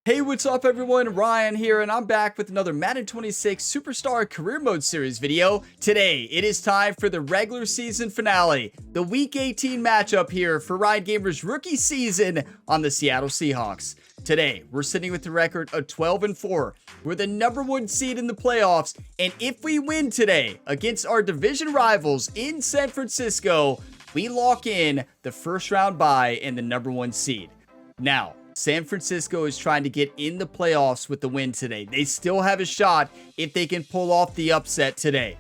Hey, what's up everyone? Ryan here, and I'm back with another Madden 26 Superstar Career Mode Series video. Today, it is time for the regular season finale, the Week 18 matchup here for Ryan Gamer's rookie season on the Seattle Seahawks. Today, we're sitting with the record of 12-4. We're the #1 seed in the playoffs, and if we win today against our division rivals in San Francisco, we lock in the first round bye and the #1 seed. Now, San Francisco is trying to get in the playoffs with the win today. They still have a shot if they can pull off the upset today.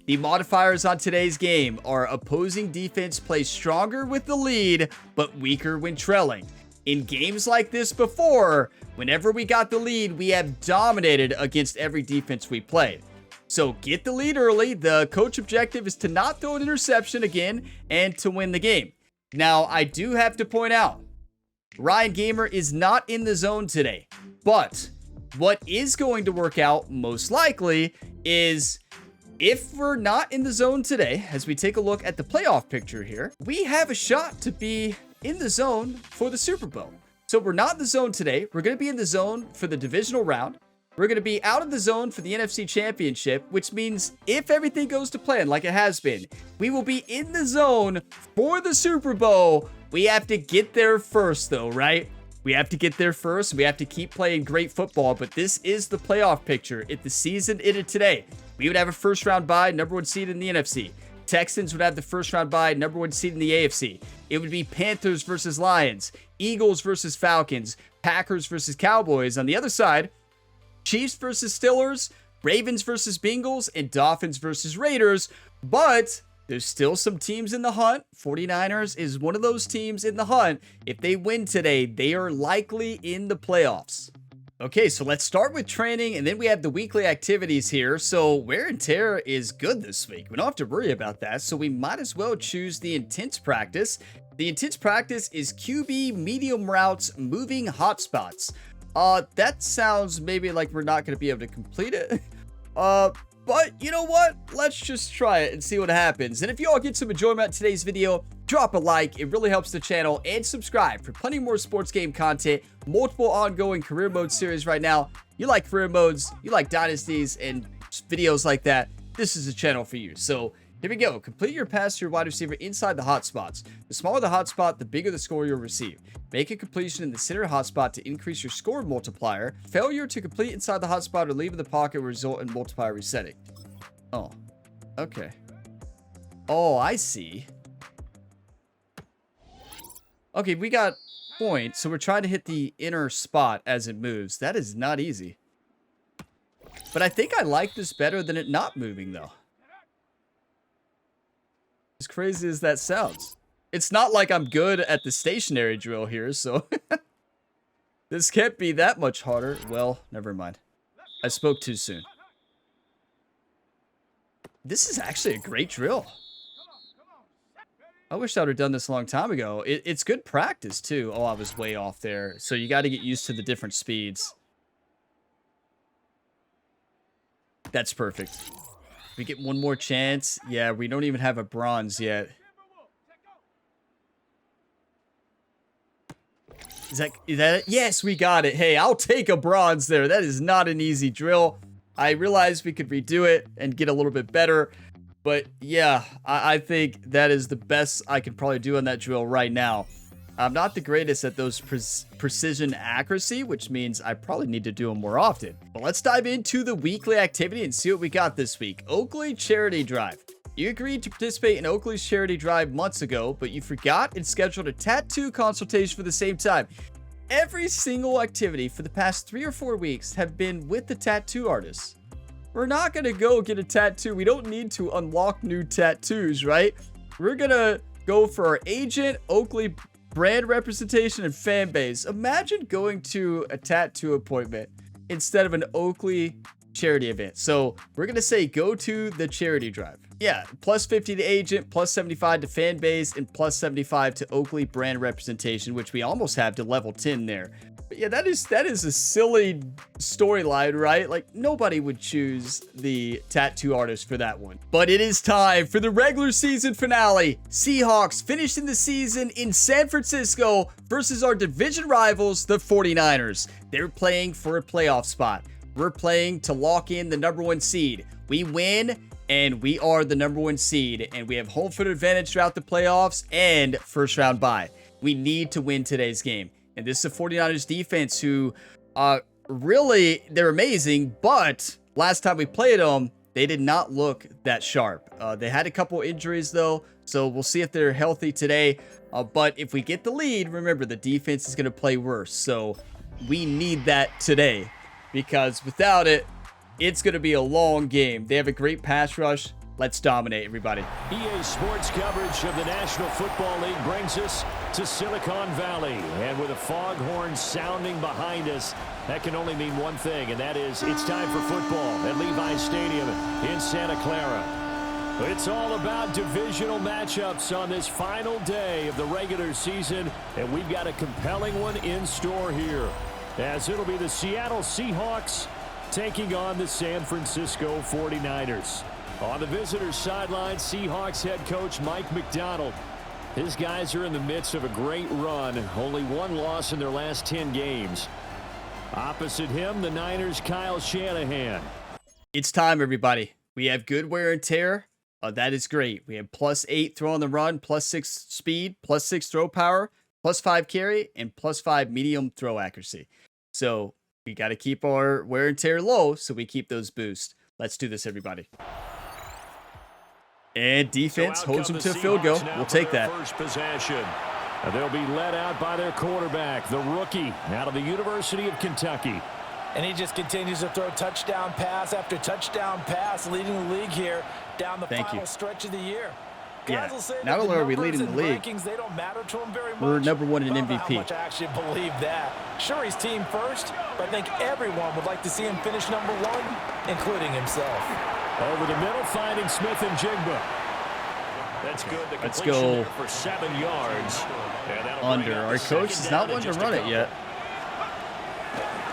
The modifiers on today's game are opposing defense plays stronger with the lead, but weaker when trailing. In games like this before, whenever we got the lead, we have dominated against every defense we played. So get the lead early. The coach objective is to not throw an interception again and to win the game. Now, I do have to point out, Ryan Gamer is not in the zone today, but what is going to work out most likely is if we're not in the zone today, as we take a look at the playoff picture here, we have a shot to be in the zone for the Super Bowl. So we're not in the zone today. We're going to be in the zone for the divisional round. We're going to be out of the zone for the NFC Championship, which means if everything goes to plan like it has been, we will be in the zone for the Super Bowl. We have to get there first, though, right? We have to get there first. We have to keep playing great football, but this is the playoff picture. If the season ended today, we would have a first-round bye, #1 seed in the NFC. Texans would have the first-round bye, #1 seed in the AFC. It would be Panthers versus Lions, Eagles versus Falcons, Packers versus Cowboys. On the other side, Chiefs versus Steelers, Ravens versus Bengals, and Dolphins versus Raiders. But there's still some teams in the hunt. 49ers is one of those teams in the hunt. If they win today, they are likely in the playoffs. Okay, so let's start with training, and then we have the weekly activities here. So wear and tear is good this week. We don't have to worry about that, so we might as well choose the intense practice. The intense practice is QB medium routes moving hotspots. That sounds maybe like we're not going to be able to complete it. But you know what? Let's just try it and see what happens. And if you all get some enjoyment out of today's video, drop a like. It really helps the channel. And subscribe for plenty more sports game content. Multiple ongoing career mode series right now. You like career modes, you like dynasties, and videos like that, this is a channel for you. So here we go. Complete your pass to your wide receiver inside the hotspots. The smaller the hotspot, the bigger the score you'll receive. Make a completion in the center hotspot to increase your score multiplier. Failure to complete inside the hotspot or leave in the pocket will result in multiplier resetting. Oh, okay. Oh, I see. Okay, we got points, so we're trying to hit the inner spot as it moves. That is not easy. But I think I like this better than it not moving, though. As crazy as that sounds. It's not like I'm good at the stationary drill here, so this can't be that much harder. Well, never mind. I spoke too soon. This is actually a great drill. I wish I would have done this a long time ago. It's good practice, too. Oh, I was way off there. So you got to get used to the different speeds. That's perfect. We get one more chance. Yeah, we don't even have a bronze yet. Is that it? Yes, we got it. Hey, I'll take a bronze there. That is not an easy drill. I realized we could redo it and get a little bit better. But yeah, I think that is the best I can probably do on that drill right now. I'm not the greatest at those precision accuracy, which means I probably need to do them more often. But let's dive into the weekly activity and see what we got this week. Oakley Charity Drive. You agreed to participate in Oakley's charity drive months ago, but you forgot and scheduled a tattoo consultation for the same time. Every single activity for the past 3 or 4 weeks have been with the tattoo artist. We're not going to go get a tattoo. We don't need to unlock new tattoos, right? We're going to go for our agent, Oakley brand representation, and fan base. Imagine going to a tattoo appointment instead of an Oakley charity event. So we're going to say go to the charity drive. Yeah, plus 50 to agent, plus 75 to fan base, and plus 75 to Oakley brand representation, which we almost have to level 10 there. But yeah, that is a silly storyline, right? Like, nobody would choose the tattoo artist for that one. But it is time for the regular season finale. Seahawks finishing the season in San Francisco versus our division rivals, the 49ers. They're playing for a playoff spot. We're playing to lock in the #1 seed. We win, and we are the #1 seed, and we have home field advantage throughout the playoffs and first round bye. We need to win today's game. And this is the 49ers defense who, really, they're amazing, but last time we played them, they did not look that sharp. They had a couple injuries, though, so we'll see if they're healthy today. But if we get the lead, remember, the defense is going to play worse. So we need that today, because without it, it's going to be a long game. They have a great pass rush. Let's dominate, everybody. EA Sports coverage of the National Football League brings us to Silicon Valley. And with a foghorn sounding behind us, that can only mean one thing, and that is it's time for football at Levi's Stadium in Santa Clara. It's all about divisional matchups on this final day of the regular season, and we've got a compelling one in store here, as it'll be the Seattle Seahawks taking on the San Francisco 49ers. On the visitors' sideline, Seahawks head coach Mike McDonald. His guys are in the midst of a great run, only one loss in their last 10 games. Opposite him, the Niners' Kyle Shanahan. It's time, everybody. We have good wear and tear. That is great. We have +8 throw on the run, +6 speed, +6 throw power, +5 carry, and +5 medium throw accuracy. So we got to keep our wear and tear low so we keep those boosts. Let's do this, everybody. And defense holds them to a field goal. We'll take that. First possession. They'll be led out by their quarterback, the rookie out of the University of Kentucky. And he just continues to throw touchdown pass after touchdown pass, leading the league here down the final stretch of the year. Yeah, not only are we leading the league, they don't matter to him very much. We're #1 in MVP. How much I actually believe that. Sure, he's team first, but I think everyone would like to see him finish #1, including himself. Over the middle, finding Smith and Jigba. That's good. The Let's go for 7 yards. Under. Our coach is not one to run it yet.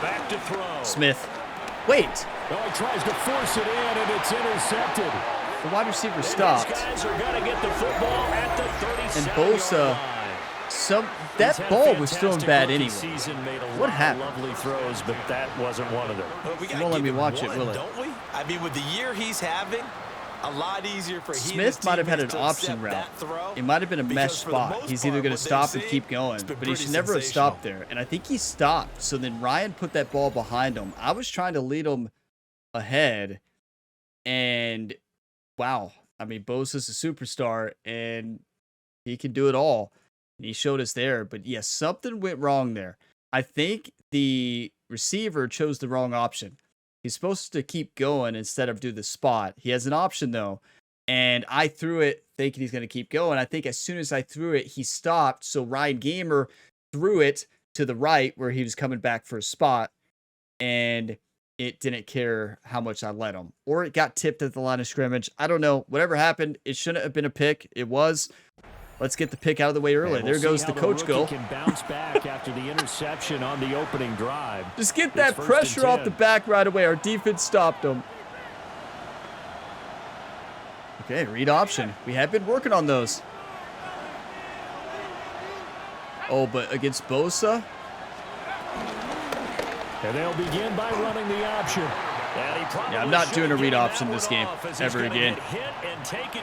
Back to throw. Smith. Wait. Oh, he tries to force it in, and it's intercepted. The wide receiver stopped. Guys are going to get the football at the 37 and Bosa, that ball was thrown bad anyway. What happened? Lovely throws, but that wasn't one of them. You won't let me watch it, will it? Don't we? I mean, with the year he's having, a lot easier for Smith might have had an option route. It might have been a mesh spot. He's either going to stop and keep going, but he should never have stopped there. And I think he stopped. So then Ryan put that ball behind him. I was trying to lead him ahead, and wow. I mean, Bosa's a superstar, and he can do it all. And he showed us there. But yes, something went wrong there. I think the receiver chose the wrong option. He's supposed to keep going instead of do the spot. He has an option, though. And I threw it thinking he's going to keep going. I think as soon as I threw it, he stopped. So Ryan Gamer threw it to the right where he was coming back for a spot. And it didn't care how much I let him. Or it got tipped at the line of scrimmage. I don't know. Whatever happened, it shouldn't have been a pick. It was. Let's get the pick out of the way early. There goes the coach goal. Can bounce back after the interception on the opening drive. Just get that pressure off the back right away. Our defense stopped him. Okay, read option. We have been working on those. Oh, but against Bosa? And they'll begin by running the option. Yeah, I'm not doing a read option this game ever again.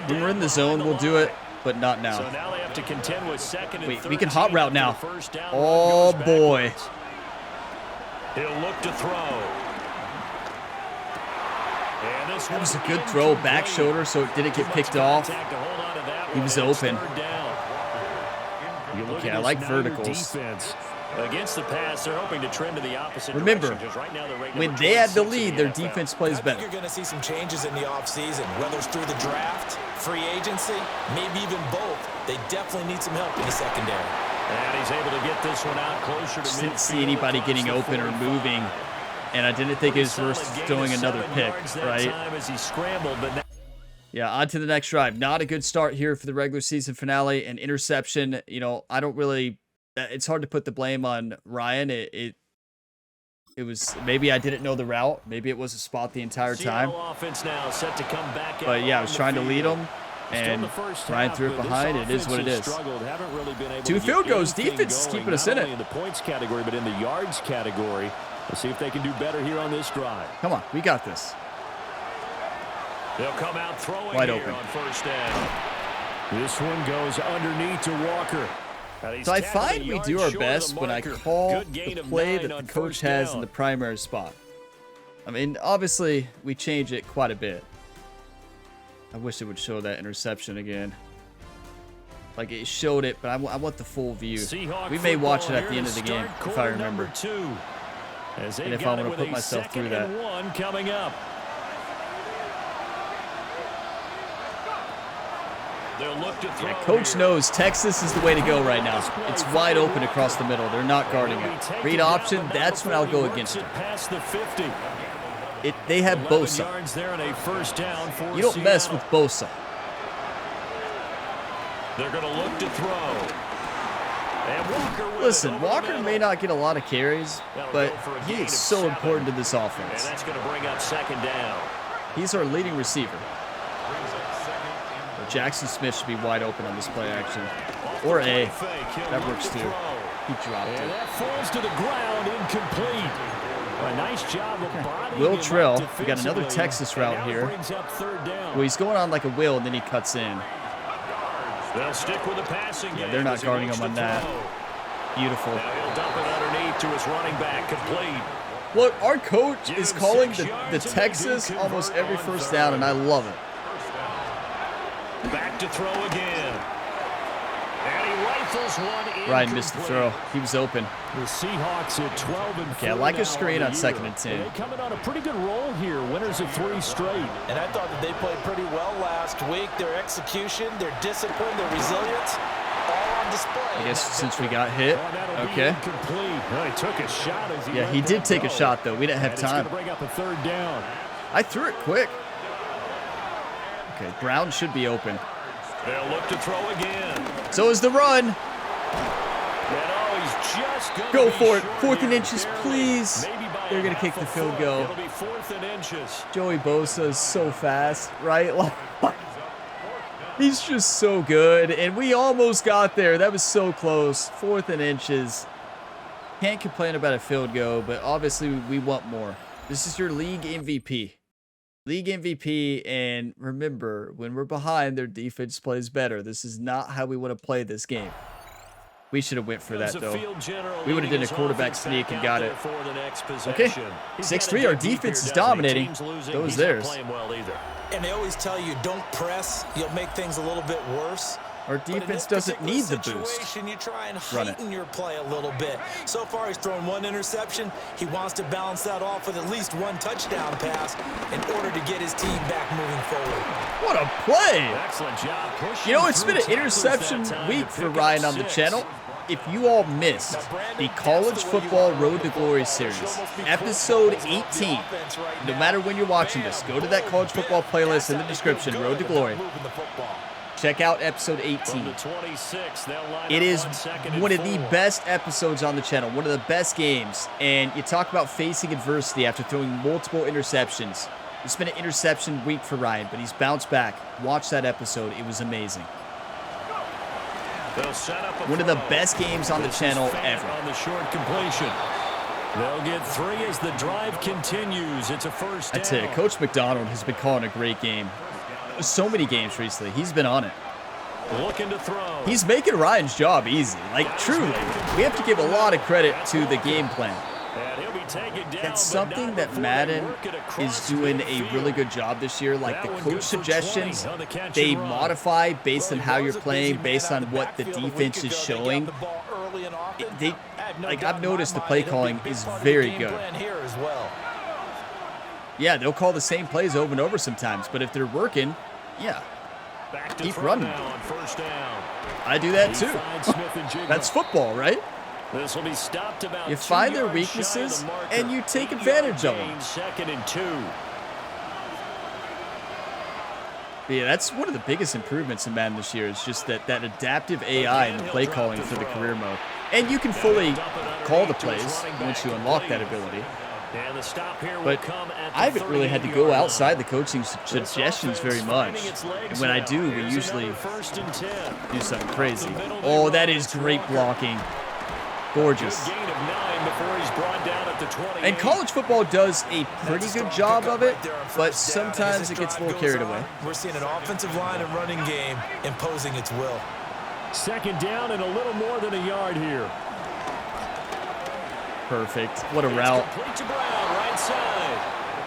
When we're in the zone, we'll do it, but not now. So now they have to contend with second and wait, we can hot route now. Oh, boy. He'll look to throw. That was a good throw, back shoulder, so it didn't get picked off. He was open. Okay, I like verticals. Against the pass, they're hoping to trend to the opposite Remember, right now when they have the lead, their defense plays better. I think you're going to see some changes in the offseason, whether it's through the draft, free agency, maybe even both. They definitely need some help in the secondary. And he's able to get this one out closer to midfield. Just didn't see anybody getting open or moving, and I didn't think it was worth throwing another pick, right? As he scrambled, but Yeah, on to the next drive. Not a good start here for the regular season finale. An interception. You know, I don't really. It's hard to put the blame on Ryan. It was maybe I didn't know the route. Maybe it was a spot the entire time. But yeah, I was trying to lead him, and Ryan threw it behind. It is what it is. 2 field goals. Defense is keeping us in it. In the points category, but in the yards category. We'll see if they can do better here on this drive. Come on, we got this. They'll come out throwing wide open on first down. This one goes underneath to Walker. So I find we do our best when I call the play that the coach has in the primary spot. I mean, obviously, we change it quite a bit. I wish it would show that interception again. Like, it showed it, but I want the full view. We may watch it at the end of the game, if I remember. And if I want to put myself through that. Coming up. Yeah, coach knows Texas is the way to go right now. It's wide open across the middle. They're not guarding it. Read option, that's when I'll go against it. They have Bosa. You don't mess with Bosa. They're going to look to throw. Listen, Walker may not get a lot of carries, but he is so important to this offense. And that's going to bring up second down. He's our leading receiver. Jackson Smith should be wide open on this play action. Or A. That works too. He dropped it. That falls to the ground, incomplete. A nice job of bodying Will Trill. We got another Texas route here. Well, he's going on like a will, and then he cuts in. They'll stick with the passing. Yeah, they're not guarding him on that. Beautiful. Now he'll dump it underneath to his running back, complete. Look, our coach is calling the Texas almost every first down, and I love it. Back to throw again. And he rifles one in. Ryan missed the throw. He was open. The Seahawks at 12 and 4. Okay, I like a screen on 2nd and 10. They coming on a pretty good roll here. Winners of 3 straight. And I thought that they played pretty well last week. Their execution, their discipline, their resilience, all on display. I guess since we got hit. Okay. Well, he took a shot as Yeah, he did take a shot, though. We didn't have time. Bring up a 3rd down. I threw it quick. Okay, Brown should be open. They'll look to throw again. So is the run. And he's just go for it. 4th and inches, please. They're going to kick the field goal. It'll be 4th and inches. Joey Bosa is so fast, right? He's just so good. And we almost got there. That was so close. 4th and inches. Can't complain about a field goal, but obviously we want more. This is your league MVP. League MVP, and remember, when we're behind, their defense plays better. This is not how we want to play this game. We should have went for that, though. We would have done a quarterback sneak and got it. Okay, 6-3, our defense is dominating. So is theirs. And they always tell you, don't press. You'll make things a little bit worse. Our defense doesn't need the boost. You try and heighten your play a little bit. So far, he's thrown 1 interception. He wants to balance that off with at least 1 touchdown pass in order to get his team back moving forward. What a play! Excellent job. You know, it's been an interception week for Ryan on the channel. If you all missed the College Football Road to Glory series, episode 18, no matter when you're watching this, go to that college football playlist in the description, Road to Glory. Check out episode 18. It is one of the best episodes on the channel, one of the best games. And you talk about facing adversity after throwing multiple interceptions. It's been an interception week for Ryan, but he's bounced back. Watch that episode. It was amazing. One of the best games on the channel ever. On the short completion. They'll get 3 as the drive continues. It's a first down. I tell you, Coach McDonald has been calling a great game. So many games recently. He's been on it. Looking to throw. He's making Ryan's job easy. Like, truly. We have to give a lot of credit to the game plan. That's something that Madden is doing a really good job this year. Like, the coach suggestions, they modify based on how you're playing, based on what the defense is showing. Like, I've noticed the play calling is very good. Yeah, they'll call the same plays over and over sometimes, but if they're working, yeah, keep running. I do that too. That's football, right? This will be stopped about you find their weaknesses and you take advantage of them. 2nd and 2. Yeah, that's one of the biggest improvements in Madden this year is just that adaptive AI in the play calling for the career mode. And you can fully call the plays once you unlock that ability. But I haven't really had to go outside the coaching suggestions very much. And when I do, we usually do something crazy. Oh, that is great blocking. Gorgeous. And college football does a pretty good job of it, but sometimes it gets a little carried away. We're seeing an offensive line and running game imposing its will. Second down and a little more than a yard here. Perfect. What a route.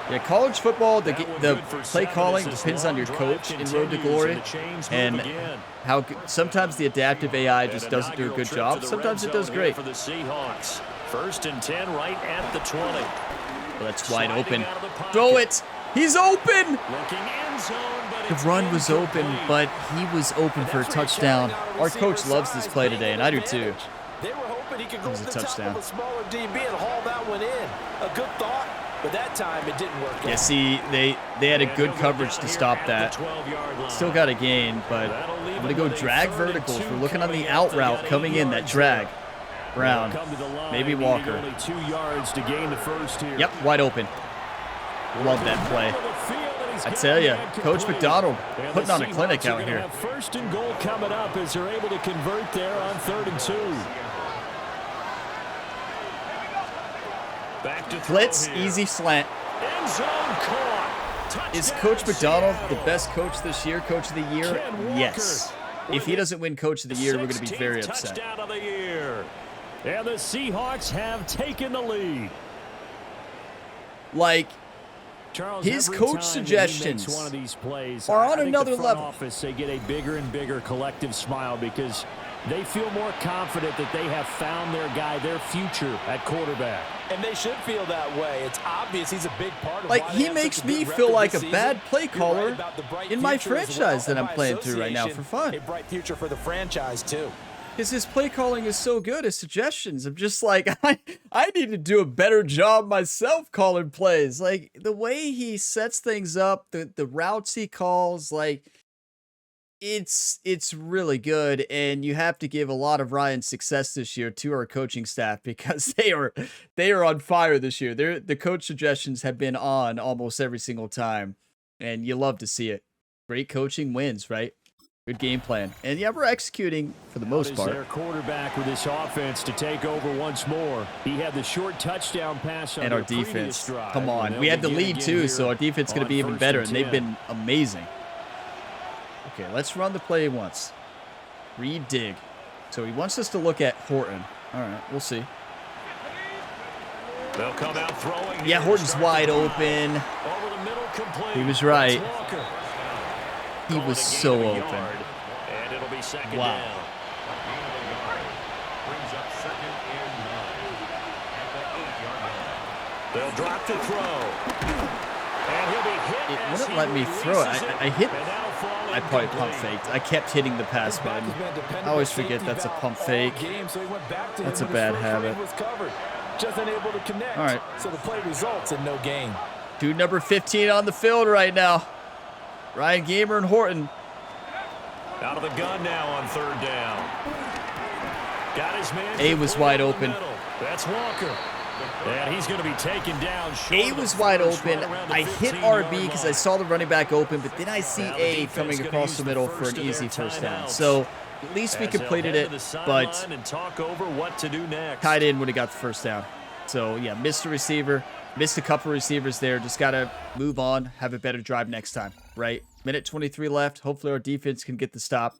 Yeah, college football, the play calling depends on your coach in Road to Glory, and how sometimes the adaptive AI just doesn't do a good job. Sometimes it does great. For the Seahawks. 1st and 10 right at the 20. Well, that's wide open. Throw it. He's open. The run was open, but he was open for a touchdown. Our coach loves this play today, and I do too. They were hoping he could go It was to a the touchdown. top of a smaller DB and haul that one in. A good thought, but that time it didn't work out. Yeah, see, they had a good coverage to stop that. Still got a gain, but I'm going to go drag verticals. We're looking on the out route coming in, that drag. Brown, maybe Walker. Yep, wide open. Love that play. I tell you, Coach McDonald putting on a clinic out here. 1st and goal coming up as they're able to convert there on 3rd and 2. Back to Blitz, easy slant. End zone caught. Is Coach McDonald the best coach this year, Coach of the Year? Yes. If he doesn't win Coach of the Year, we're going to be very upset. Touchdown of the year. And the Seahawks have taken the lead. Like, Charles, his every coach time suggestions he makes one of these plays, are on I think another the front level. office, they get a bigger and bigger collective smile because they feel more confident that they have found their guy, their future at quarterback. And they should feel that way. It's obvious he's a big part of Like, why he they have makes such a me good feel record like this a bad season. play You're right caller about the bright in my future as franchise well, that I'm and by playing through right now for fun. A bright future for the franchise, too. Because his play calling is so good, his suggestions. I'm just like, I need to do a better job myself calling plays. Like, the way he sets things up, the routes he calls, like, it's really good. And you have to give a lot of Ryan's success this year to our coaching staff because they are on fire this year. The coach suggestions have been on almost every single time. And you love to see it. Great coaching wins, right? Good game plan. And yeah, we're executing for the most part. Their quarterback with this offense to take over once more. He had the short touchdown pass on And our their previous defense. drive, Come on. and We had the they'll lead begin too, again so our defense is going to be on even 1st better. and And they've 10. been amazing. Okay, let's run the play once. Read dig. So he wants us to look at Horton. All right, we'll see. They'll come out throwing. Yeah, Horton's wide open. Over the middle, complete. He was right. That's Walker. He Calling was a so gain of a open. yard, and it'll be second Wow. down. They'll drop to throw. And he'll be hit. It as wouldn't he let me throw it. releases I hit. And now falling I probably pump complete. faked. I kept hitting the pass button. I always forget that's a pump fake. That's a bad habit. Just unable to connect. All right. So the play results in no gain. Dude number 15 on the field right now. Ryan Gamer and Horton. Out of the gun now on 3rd down. Got his man. A was wide open. That's Walker. And he's going to be taken down. A was wide open. I hit RB because I saw the running back open, but then I see A coming across the middle for an easy first down. So at least we completed it, but tight end would have got the first down. So yeah, missed a receiver, missed a couple receivers there. Just got to move on, have a better drive next time, right? Minute 23 left. Hopefully our defense can get the stop.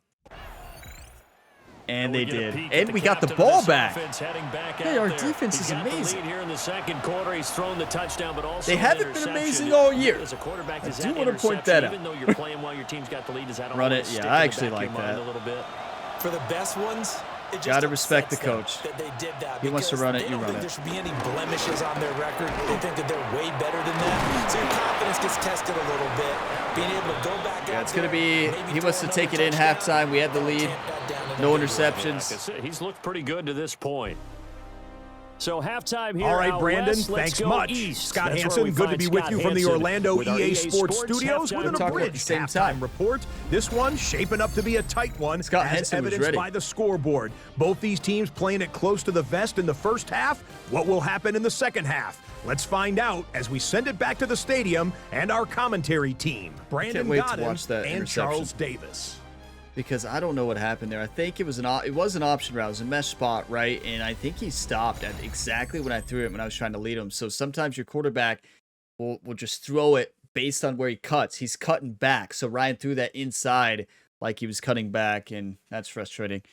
And they did. And we got the ball back. Hey, our defense is amazing. They haven't been amazing all year. I do want to point that out. Run it. Yeah, I actually like that. For the best ones, it just Gotta respect the upsets coach. them that they did that He wants to because run it, they you don't run think it. there should be any blemishes on their record. They think that they're way better than that. So your confidence gets tested a little bit. Being able to go back Yeah, out it's going to there, be, maybe he throw wants to take it in another halftime. We had the lead. tamp that down in No the end zone. interceptions. He's looked pretty good to this point. So halftime here. All right, Brandon, West, thanks go much. east. Scott That's Hansen, where we good to find be with Scott you from the Hansen Orlando with our EA Sports Studios halftime with an Talking at the abridged same halftime time. report. This one shaping up to be a tight one, Scott as Hansen was evidenced ready. by the scoreboard. Both these teams playing it close to the vest in the first half. What will happen in the second half? Let's find out as we send it back to the stadium and our commentary team, Brandon wait to Godden watch that and interception. Charles Davis. Because I don't know what happened there. I think it was an option route. It was a mesh spot, right? And I think he stopped at exactly when I threw it when I was trying to lead him. So sometimes your quarterback will just throw it based on where he cuts. He's cutting back. So Ryan threw that inside like he was cutting back, and that's frustrating.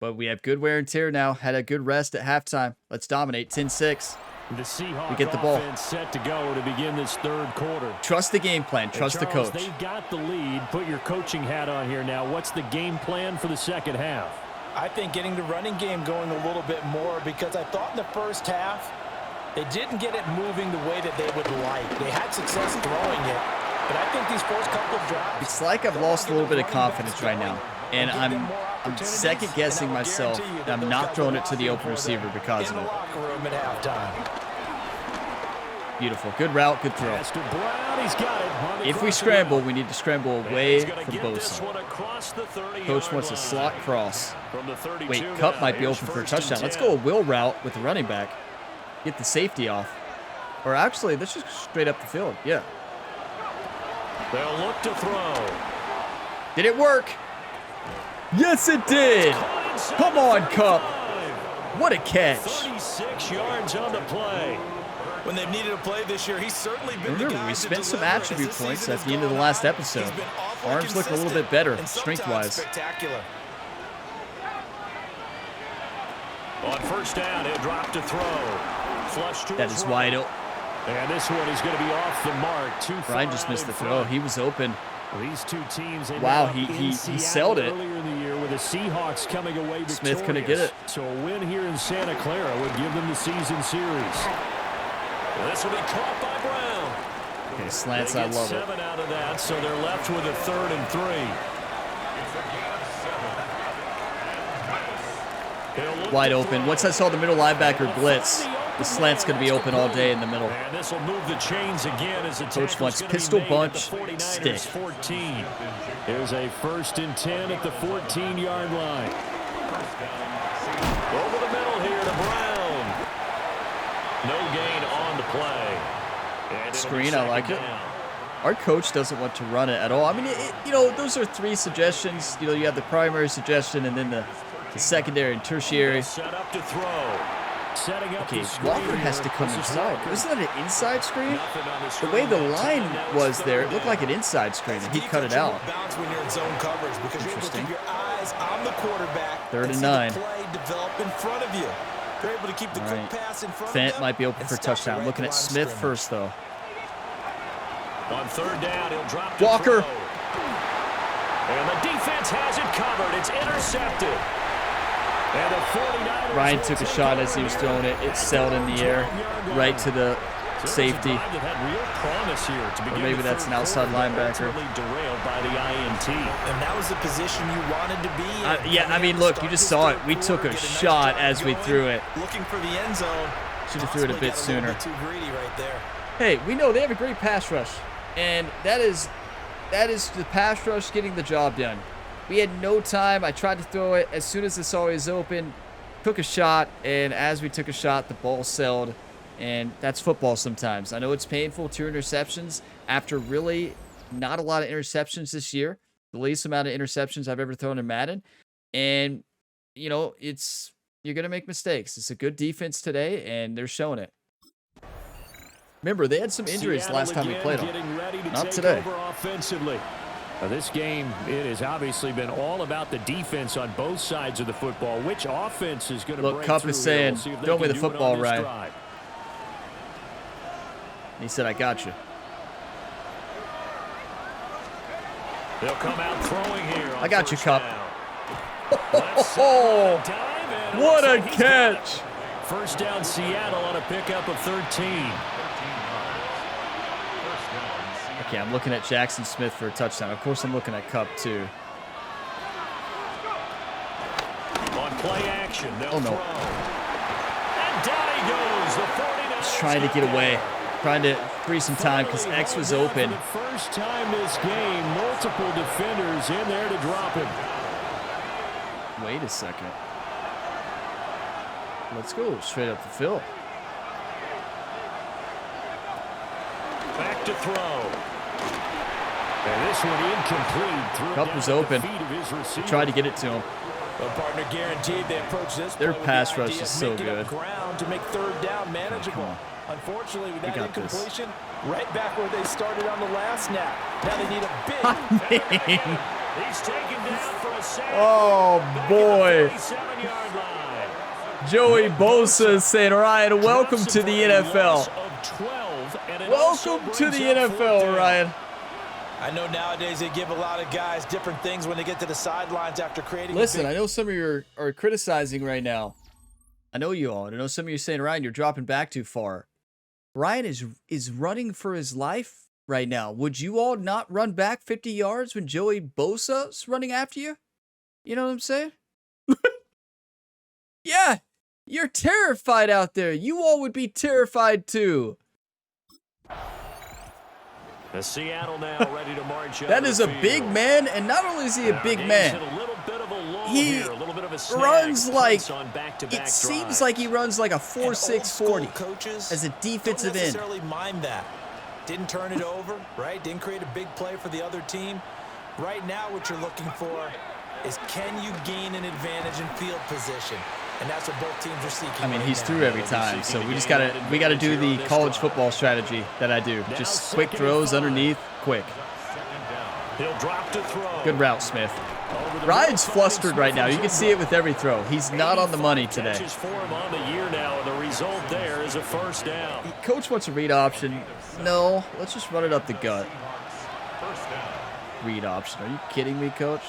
But we have good wear and tear now. Had a good rest at halftime. Let's dominate. 10-6. The Seahawks We get the ball. offense set to go to begin this third quarter. Trust the game plan. Trust the Charles, coach. They've got the lead. Put your coaching hat on here now. What's the game plan for the second half? I think getting the running game going a little bit more, because I thought in the first half they didn't get it moving the way that they would like. They had success throwing it, but I think these first couple of drives... It's like I've lost a little bit of confidence right now. And I'm second guessing myself. And I'm not throwing it to the open receiver because of it. locker room at halftime. Beautiful. Good route. Good throw. Pastor Brown, he's got it. If we scramble, we need to scramble away He's gonna from get this Bosa. one across the 30-yard Coach wants a line. slot cross. From the 32 Wait, Cup now. might be Here's open for a first and touchdown. Let's 10. go a wheel route with the running back. Get the safety off. Or actually, let's just straight up the field. Yeah. They'll look to throw. Did it work? Yes, it did. Come on, Cup. What a catch. 36 yards on the play. When they've needed a play this year, he's certainly been the Remember, guy we to spent some deliver. attribute As this points season at has the end of the gone last on, episode. he's been awfully Arms look a little consistent bit better, and sometimes strength-wise. spectacular. On first down, he'll drop to throw. Flush to That his is right. wide open. And this one is going to be off the mark. Too far Brian just out missed in the front. throw. He was open. These two teams. Wow, ended up he in Seattle sold it. earlier in the year with the Seahawks coming away victorious. Smith couldn't get it. So a win here in Santa Clara would give them the season series. This will be caught by Brown. Okay, slants, They I get love it. 7 out of that, so they're left with a 3rd and 3. He'll look Wide to open. throw. Once I saw the middle linebacker blitz, the slant's going to be open all day in the middle. And this will move the chains again as the Coach tackle's wants gonna be pistol made bunch, at the 49ers stick. 14. Here's a 1st and 10 at the 14-yard line. Over the middle here to Brown. No gain on the play. And it'll be Screen, I like second it. down. Our coach doesn't want to run it at all. I mean, you know, those are 3 suggestions. You know, you have the primary suggestion and then the secondary and tertiary. Set up to throw. Setting up Okay, the screen Walker has to here. come This is inside. Walker. Wasn't that an inside screen? Nothing on the The screen way the that line time. That was there, it third looked like an down. inside screen, and he cut it out. Bounce when you're in zone coverage because you're able to Interesting. keep your eyes on the quarterback. 3rd and see 9. The play develop in front of you. They're able to keep the All quick right. pass in front of Fent them might be open and for a stop the touchdown. right Looking at line of Smith scrimmage. first, though. On 3rd down, he'll drop to Walker. throw. And the defense has it covered. It's intercepted. And the 49ers Ryan will took a take shot over as he was here throwing it. It sailed in the air, 12-yard line. right to the So safety. it was a drive that had real promise here to begin maybe the that's third an outside quarter, but linebacker. ultimately derailed by the INT. And that was the position you wanted to be in. Yeah, I mean, look, you just saw it. We took a shot as we threw it. Looking for the end zone. Should have threw it a bit Possibly got sooner. little bit too greedy right there. Hey, we know they have a great pass rush, and that is the pass rush getting the job done. We had no time. I tried to throw it as soon as I saw he was open, took a shot, and as we took a shot, the ball sailed, and that's football sometimes. I know it's painful, 2 interceptions after really not a lot of interceptions this year, the least amount of interceptions I've ever thrown in Madden, and you know, you're going to make mistakes. It's a good defense today, and they're showing it. Remember, they had some injuries Seattle last time we again played them. getting ready to Not take today. over offensively. Now, this game, it has obviously been all about the defense on both sides of the football. Which offense is going to Look, break Cup through is here? saying, We'll see if they "Throw me can the do it on football, this Ryan." drive. He said, I got you. They'll come out throwing here. I got you, first Cup. down. Oh, Dive, and it what looks a like he's got it. catch. First down, Seattle on a pickup of 13. Okay, I'm looking at Jackson Smith for a touchdown. Of course, I'm looking at Cup, too. On play action, they'll Oh, no. throw. And down he goes. The 49ers Just trying to get away. Trying to free some time because X was open. For the first time this game, multiple defenders in there to drop him. Wait a second. Let's go straight up the field. Back to throw. And this one incomplete. Cup was open. He tried to get it to him. Well, partner guaranteed they approach this. Their play with pass the rush idea is of so making up good. ground to make third down manageable. Unfortunately, with that got this. incompletion, right back where they started on the last snap. Now they need a big. He's taken down for a sack. Oh, boy. 37-yard line. Joey Bosa saying, Ryan, welcome to the NFL. Welcome to the NFL, Ryan. I know nowadays they give a lot of guys different things when they get to the sidelines after creating. Listen, I know some of you are criticizing right now. I know you all. I know some of you are saying, Ryan, you're dropping back too far. Ryan is running for his life right now. Would you all not run back 50 yards when Joey Bosa's running after you? You know what I'm saying? Yeah, you're terrified out there. You all would be terrified too. The Seattle now ready to march. That is a big man, and not only is he a big man, he runs like, it seems like he runs like a 4.6 40 as a defensive end. Don't necessarily mind that. Didn't turn it over, right? Didn't create a big play for the other team. Right now what you're looking for is, can you gain an advantage in field position? And that's what both teams are seeking. I mean, right he's now. through every time, so we gotta do the college football strategy that I do. Just quick throws underneath, quick. He'll drop to throw. Good route, Smith. Ryan's flustered right now. You can see it with every throw. He's not on the money today. Catches for him on the year now, and the result there is a first down. Coach wants a read option. No, let's just run it up the gut. Read option. Are you kidding me, Coach?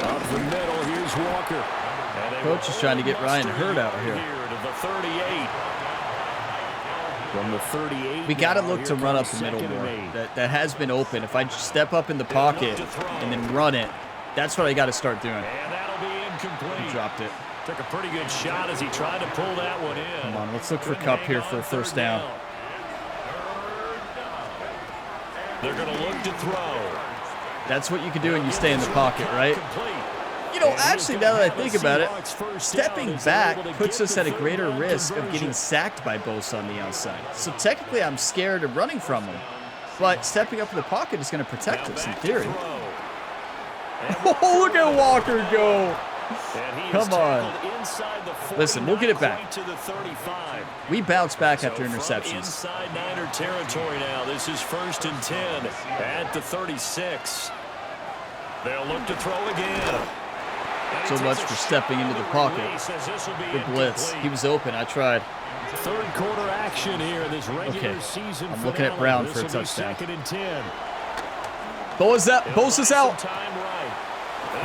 Up the middle, here's Walker. Coach is trying to get Ryan hurt out here. To the 38. From the 38. We got to look to run up the middle more. That has been open. If I just step up in the pocket and then run it, that's what I got to start doing. And that'll be incomplete. He dropped it. Took a pretty good shot as he tried to pull that one in. Come on, let's look for Cup here for a first down. They're going to look to throw. That's what you can do when you stay in the pocket, right? You know, actually, now that I think about it, stepping back puts us at a greater risk of getting sacked by Bosa on the outside. So technically, I'm scared of running from him. But stepping up in the pocket is going to protect us, in theory. Oh, look at Walker go. Come on. Listen, we'll get it back. We bounce back after interceptions. Inside Niner territory now. This is 1st and 10 at the 36. They'll look to throw again. So much for stepping into the pocket. Good blitz. He was open. I tried. Third quarter action here in this regular season. I'm looking at Brown for a touchdown. 2nd and 10. Bosa's out.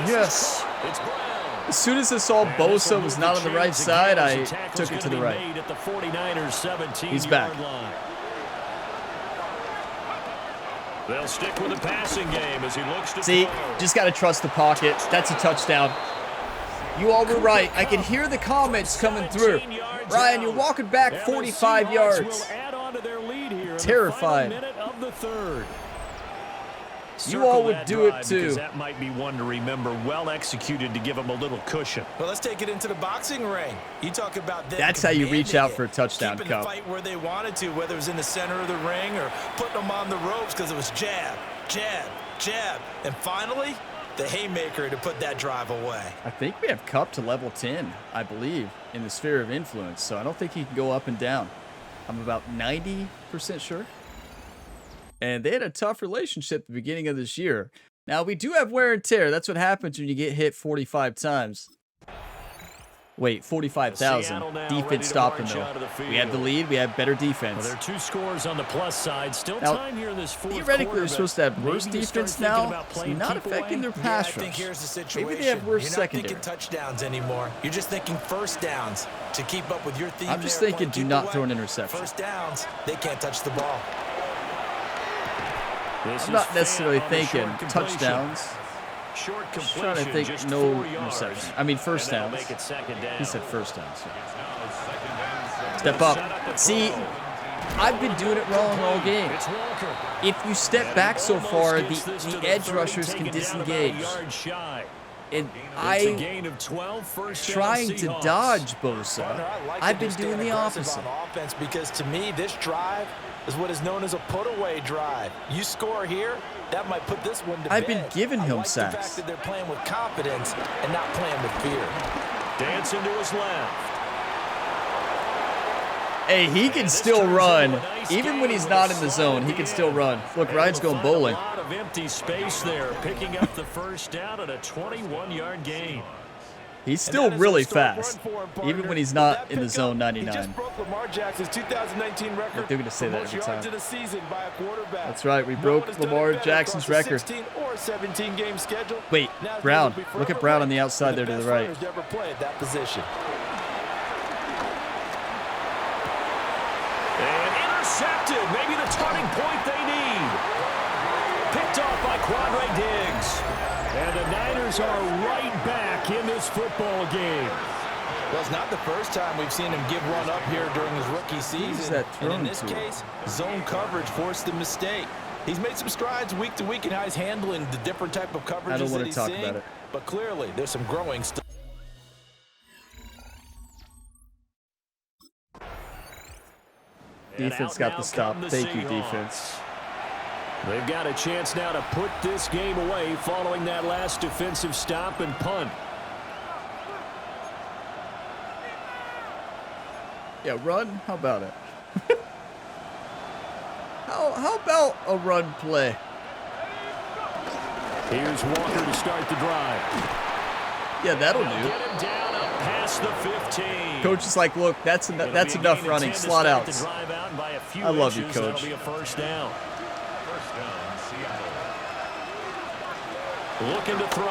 Yes. It's Brown. As soon as I saw Bosa was not on the right side, I took it to the right. He's back. They'll stick with the passing game as he looks to See, throw. just got to trust the pocket. That's a touchdown. You all were right. I can hear the comments coming through. Ryan, you're walking back 45 yards. Terrified. You all would do it too. That might be one to remember. Well executed to give him a little cushion. Well, let's take it into the boxing ring. You talk about them. That's how you reach out for a touchdown, keeping the Cup. fight where they wanted to, whether it was in the center of the ring or putting them on the ropes because it was jab, jab, jab, and finally the haymaker to put that drive away. I think we have Cup to level 10, I believe, in the sphere of influence. So I don't think he can go up and down. I'm about 90% sure. And they had a tough relationship at the beginning of this year. Now, we do have wear and tear. That's what happens when you get hit 45 times. Wait, 45,000. Defense stopped them, though. We have the lead. We have better defense. Well, there are 2 scores on the plus side. Still now, time here in this fourth theoretically, quarter, they're supposed to have worse defense now. It's not affecting their pass I think rush. here's the situation. Maybe they have worse You're not secondary. thinking touchdowns anymore. You're just thinking first downs to keep up with your theme. I'm just there, thinking, point, do keep not away. throw an interception. First downs, they can't touch the ball. I'm not necessarily thinking touchdowns. Short Trying to completion, think, just no 4 yards. reception. I mean, first And that'll downs. make it second down. He said first downs. Step up. See, I've been doing it wrong all game. It's Walker. If you step back so far, the edge rushers can disengage. And It's a gain of 12, first down trying to Seahawks. dodge Partner, Bosa, I like I've that been you're doing staying the aggressive opposite. on offense, because to me, this drive is what is known as a put-away drive. You score here, that might put this one to I've bed. been giving him I like the sacks. fact that they're playing with confidence and not playing with fear. Dancing to his left. Hey, he can still run. Even when he's not in the zone, he can still run. Look, Ryan's going bowling. A lot of empty space there, picking up the first down at a 21-yard gain. He's still really fast, even when he's not in the zone He 99. just broke Lamar Jackson's 2019 record. They're gonna say for that most every yards time. in a season by a quarterback. That's right, we No broke one has done it Lamar better Jackson's across a record. 16 or 17 game schedule. Wait, Now Brown. he'll be Look at forever Brown on the ranked outside there to best the right. runners to ever play at that position. And intercepted. Maybe the turning point they need. Picked off by Quadre Diggs. And the Niners are right back in this football game. Well, it's not the first time we've seen him give one up here during his rookie season. that And in thrown this to? case, zone coverage forced the mistake. He's made some strides week to week in how he's handling the different type of coverages I don't that want to he's talk seeing. about it. But clearly, there's some growing still. Defense got the stop. Thank you, defense. They've got a chance now to put this game away following that last defensive stop and punt. Yeah, run? How about it? How about a run play? Here's Walker to start the drive. Yeah, that'll Get do. him down up past the 15. Coach is like, look, that's It'll enough be a enough gain of running. 10 to Slot start the outs. drive out, and by a few I love you, inches, Coach. That'll be a first down. Looking to throw.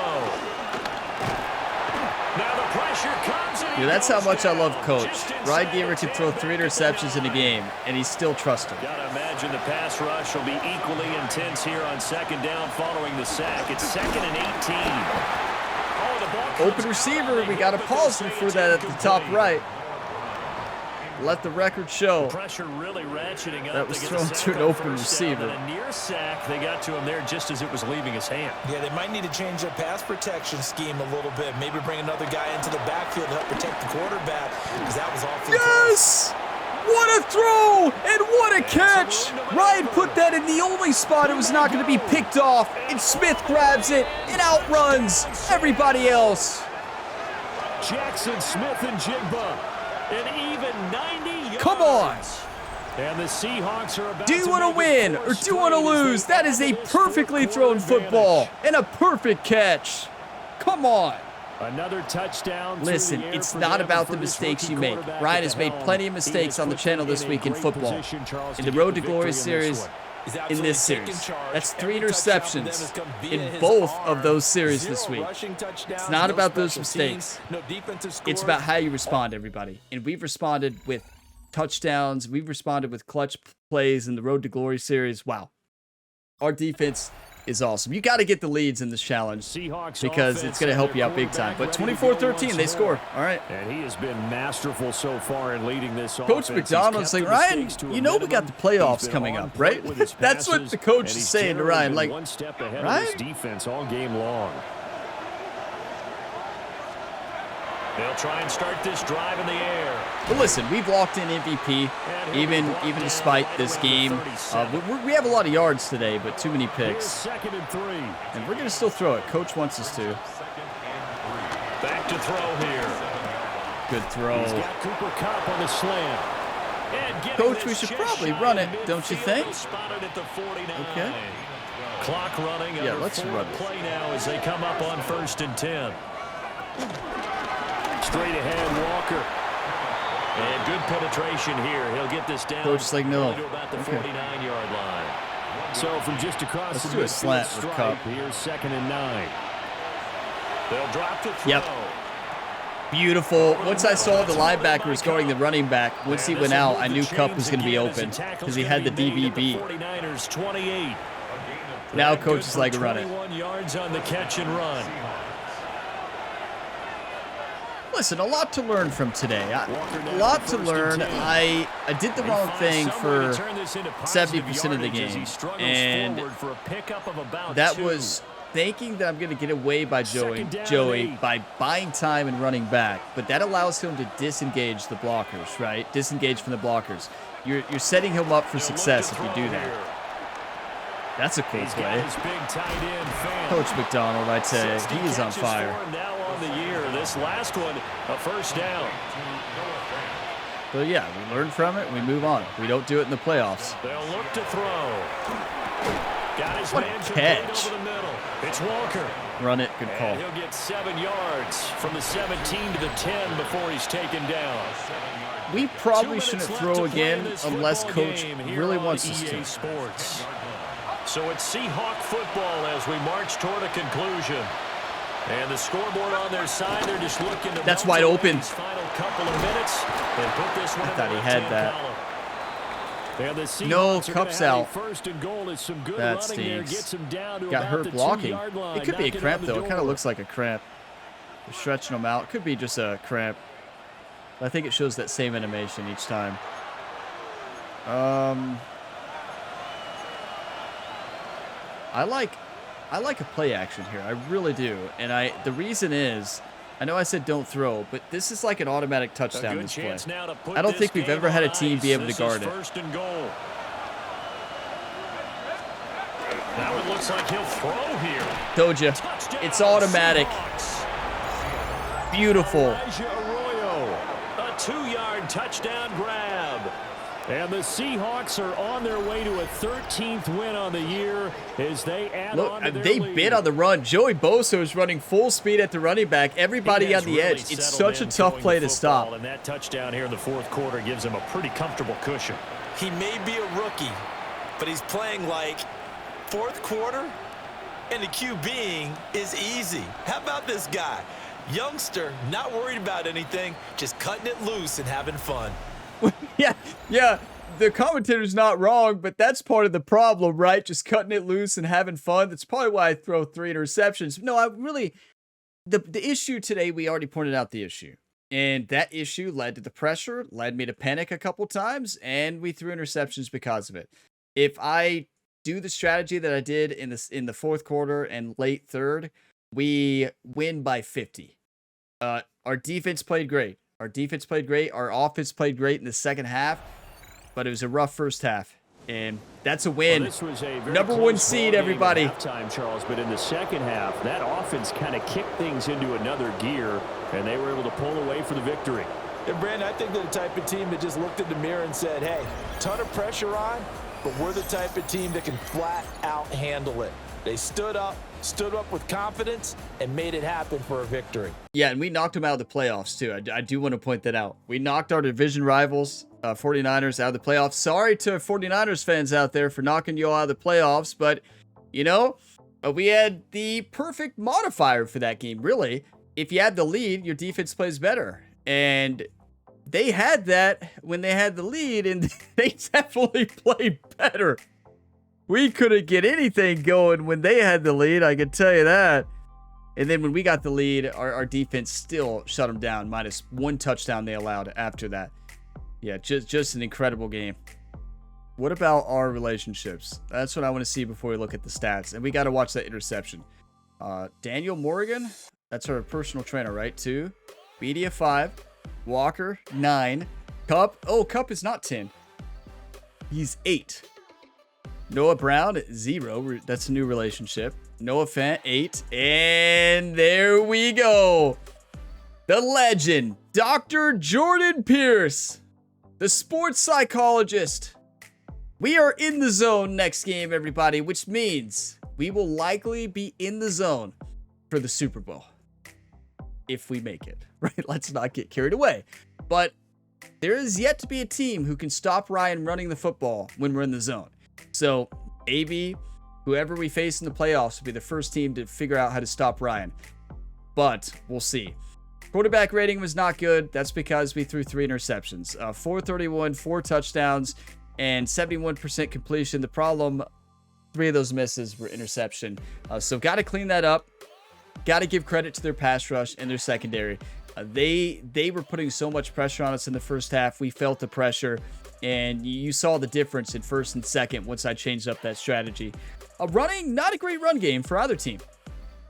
Now the pressure comes. And Yeah, that's how much I love Coach. Just inside Ryan Gamer 10 can throw 3 interceptions in a game, and he's still trusted. Gotta imagine the pass rush will be equally intense here on second down following the sack. It's 2nd and 18. Oh, the ball comes Open receiver, we got to pause him for that at the top right. Let the record show. Pressure really ratcheting up. That was They get the thrown sack to an on open first down, receiver. and a near sack. They got to him there just as it was leaving his hand. Yeah, they might need to change their pass protection scheme a little bit. Maybe bring another guy into the backfield to help protect the quarterback, because that was awfully close. Yes! What a throw! And what a catch! Ryan put that in the only spot it was not going to be picked off, and Smith grabs it and outruns everybody else. Jackson, Smith, and Jigba. An even 90 yards. Come on! And the Seahawks are about Do you want to make win it or 4 do you want to straight as lose? they That is a add this perfectly fourth thrown quarter football advantage. and a perfect catch. Come on. Another touchdown. through Listen, the air it's for not them about for the this mistakes rookie you make. quarterback Ryan at has the made helm. plenty of He mistakes is on the put channel them this in a week in great football. position, Charles, In to the get Road to the Glory victory in this series, one. He's in absolutely this taking series. charge. That's 3 Every touchdown for them interceptions has come via in his both arm. of those series this 0 week. rushing touchdowns, It's not no about those special mistakes. teams, no defensive scores. It's about how you respond, everybody. And we've responded with touchdowns. We've responded with clutch plays in the Road to Glory series. Wow. Our defense is awesome. You got to get the leads in this challenge Seahawks because offense it's going to and help you their out big time. But quarterback ready to go 24-13, they once score. more. All right. And he has been masterful so far in leading this Coach offense. He's McDonald's kept like, the Ryan, mistakes to a you know we got minimum. the playoffs He's been coming on up, point right? with his That's what passes, the coach and is he's saying to generally Ryan. been Like, one step ahead of Ryan? his defense all game long. They'll try and start this drive in the air. but listen, we've locked in MVP, even despite this game. We have a lot of yards today, but too many Here's picks. 2nd and 3. And we're going to still throw it. Coach wants us to. Back to throw here. Good throw. He's got Cooper Kupp on the slant. And getting Coach, this we should just probably shy run of it, don't you midfield. think? They'll spot it at the 49. Okay. Clock running. Yeah, under let's 4 run to it. play now as they come up on 1st and 10. Straight ahead, Walker. And good penetration here. He'll get this down. Coach is like, no. To about the Okay. 49-yard line. So from just across Let's the do a midfield slant with stripe, Kupp. here's 2nd and 9. They'll drop the throw. Yep. Beautiful. Once I saw the linebacker was guarding the running back, once he went out, I knew Kupp was going to be open because he had the DB beat. 49ers 28. Now And coach good is for like, run it. 21 yards on the catch and run. Listen, a lot to learn from today. Walker down A lot for to first and learn. 10. I did the He wrong finds thing some way for to turn this into positive 70% of the yardage as he game. struggles And forward for a pickup of about that 2. was thinking that I'm going to get away by Second down and Joey 8. by buying time and running back. But that allows him to disengage the blockers, right? Disengage from the blockers. You're setting him up for He'll look success to if you throw do that. here. That's a cool He's got play. his big tight end fan. Coach McDonald, I'd say, 60 he is on catches fire. for him now on the year. This last one, a first down. But yeah, we learn from it and we move on. We don't do it in the playoffs. They'll look to throw. Got his What a man complete catch. over the middle. It's Walker. Run it, good call. And he'll get 7 yards from the 17 to the 10 before he's taken down. We 2 probably minutes shouldn't left throw to play in again this unless football coach game here really on wants us EA to. Sports. So it's Seahawk football as we march toward a conclusion. And the scoreboard on their side, they're just looking to That's melt wide away open. these final couple of minutes and put this one I in thought the he had left-hand that. column. And the Seahawks No, are gonna Cup's have a out. first and goal as some good That running there stinks. gets him down to Got about hurt the blocking. 2-yard line. It could be a knocking cramp, on the though. It kind of door. looks like a cramp. They're stretching them out. It could be just a cramp. I think it shows that same animation each time. I like a play action here. I really do. And the reason is, I know I said don't throw, but this is like an automatic touchdown, A good this play. chance now to put I don't this think we've game ever had a on team be ice. able to This guard is it. First and goal. That one looks like he'll throw here. Told you. Touchdown, It's automatic. Seahawks. Beautiful. Elijah Arroyo, a 2-yard touchdown grab. And the Seahawks are on their way to a 13th win on the year as they add Look, on to their they lead. bit on the run. Joey Bosa is running full speed at the running back. Everybody He has on the really edge. It's settled such a in tough throwing play the to football, stop. And that touchdown here in the fourth quarter gives him a pretty comfortable cushion. He may be a rookie, but he's playing like fourth quarter, and the QBing is easy. How about this guy? Youngster, not worried about anything, just cutting it loose and having fun. Yeah. The commentator's not wrong, but that's part of the problem, right? Just cutting it loose and having fun. That's probably why I throw 3 interceptions. No, I really... The issue today, we already pointed out the issue. And that issue led to the pressure, led me to panic a couple times, and we threw interceptions because of it. If I do the strategy that I did in the fourth quarter and late third, we win by 50. Our defense played great. Our offense played great in the second half, but it was a rough first half. And that's a win. Well, this was a very Number close 1 seed, ball game everybody. at halftime, Charles, but in the second half, that offense kind of kicked things into another gear, and they were able to pull away for the victory. And Brandon, I think they're the type of team that just looked in the mirror and said, hey, ton of pressure on, but we're the type of team that can flat out handle it. They stood up with confidence, and made it happen for a victory. Yeah, and we knocked them out of the playoffs, too. I do want to point that out. We knocked our division rivals, 49ers, out of the playoffs. Sorry to 49ers fans out there for knocking you all out of the playoffs, but, you know, we had the perfect modifier for that game, really. If you had the lead, your defense plays better. And they had that when they had the lead, and they definitely played better. We couldn't get anything going when they had the lead, I can tell you that. And then when we got the lead, our defense still shut them down, minus 1 touchdown they allowed after that. Yeah, just an incredible game. What about our relationships? That's what I want to see before we look at the stats. And we got to watch that interception. Daniel Morgan, that's our personal trainer, right? 2. Media 5. Walker 9. Cup. Oh, Cup is not 10. He's 8. Noah Brown 0. That's a new relationship. Noah Fant 8. And there we go. The legend, Dr. Jordan Pierce, the sports psychologist. We are in the zone next game, everybody, which means we will likely be in the zone for the Super Bowl. If we make it, right? Let's not get carried away. But there is yet to be a team who can stop Ryan running the football when we're in the zone. So maybe whoever we face in the playoffs will be the first team to figure out how to stop Ryan. But we'll see. Quarterback rating was not good. That's because we threw 3 interceptions. 431, 4 touchdowns, and 71% completion. The problem 3 of those misses were interception. So got to clean that up. Got to give credit to their pass rush and their secondary. They were putting so much pressure on us in the first half. We felt the pressure, and you saw the difference in first and second once I changed up that strategy. Running, not a great run game for either team.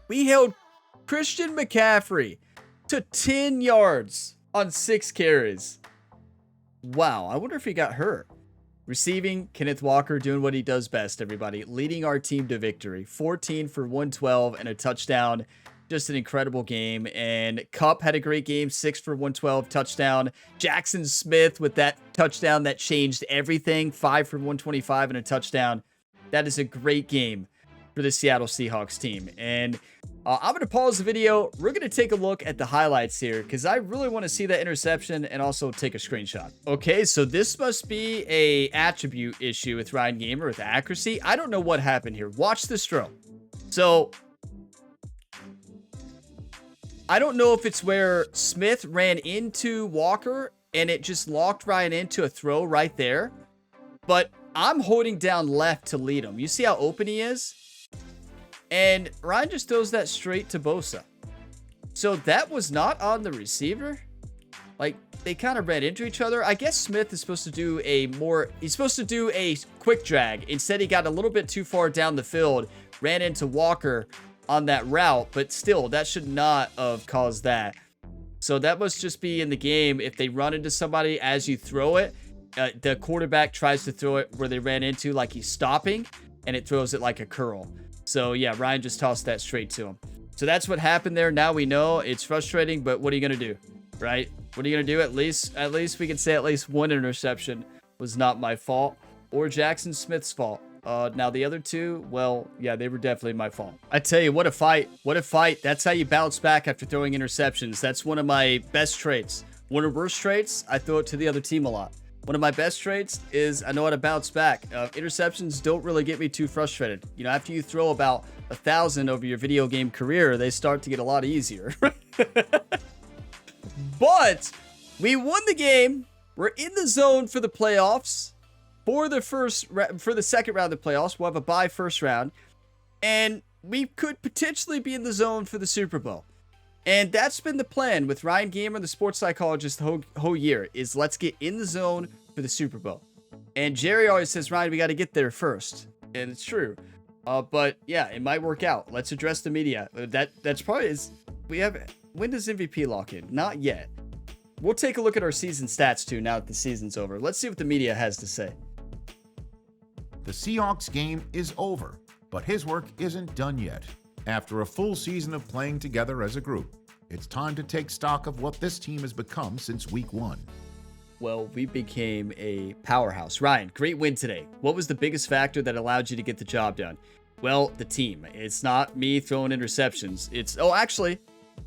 We held Christian McCaffrey to 10 yards on 6 carries. Wow, I wonder if he got hurt. Receiving, Kenneth Walker doing what he does best, everybody. Leading our team to victory. 14 for 112 and a touchdown. Just an incredible game. And Kupp had a great game. 6 for 112, touchdown. Jackson Smith with that touchdown that changed everything. 5 for 125 and a touchdown. That is a great game for the Seattle Seahawks team. And I'm going to pause the video. We're going to take a look at the highlights here because I really want to see that interception and also take a screenshot. Okay, so this must be a attribute issue with Ryan Gamer with accuracy. I don't know what happened here. Watch this throw. So I don't know if it's where Smith ran into Walker and it just locked Ryan into a throw right there, but I'm holding down left to lead him. You see how open he is? And Ryan just throws that straight to Bosa. So that was not on the receiver. Like, they kind of ran into each other. I guess Smith is supposed to do he's supposed to do a quick drag. Instead, he got a little bit too far down the field, ran into Walker on that route, but still, that should not have caused that. So that must just be in the game. If they run into somebody as you throw it, the quarterback tries to throw it where they ran into, like he's stopping, and it throws it like a curl. So yeah, Ryan just tossed that straight to him. So that's what happened there. Now we know it's frustrating, but what are you going to do, right? What are you going to do? At least we can say at least one interception was not my fault or Jackson Smith's fault. Now the other two, well, yeah, they were definitely my fault. I tell you, what a fight. What a fight. That's how you bounce back after throwing interceptions. That's one of my best traits. One of the worst traits, I throw it to the other team a lot. One of my best traits is I know how to bounce back. Interceptions don't really get me too frustrated. You know, after you throw about 1,000 over your video game career, they start to get a lot easier. But we won the game. We're in the zone for the playoffs. For the second round of the playoffs, we'll have a bye first round. And we could potentially be in the zone for the Super Bowl. And that's been the plan with Ryan Gamer, the sports psychologist, the whole year, is let's get in the zone for the Super Bowl. And Jerry always says, Ryan, we got to get there first. And it's true. But yeah, it might work out. Let's address the media. That's probably when does MVP lock in? Not yet. We'll take a look at our season stats too now that the season's over. Let's see what the media has to say. The Seahawks game is over, but his work isn't done yet. After a full season of playing together as a group, it's time to take stock of what this team has become since week 1. Well, we became a powerhouse. Ryan, great win today. What was the biggest factor that allowed you to get the job done? Well, the team. It's not me throwing interceptions.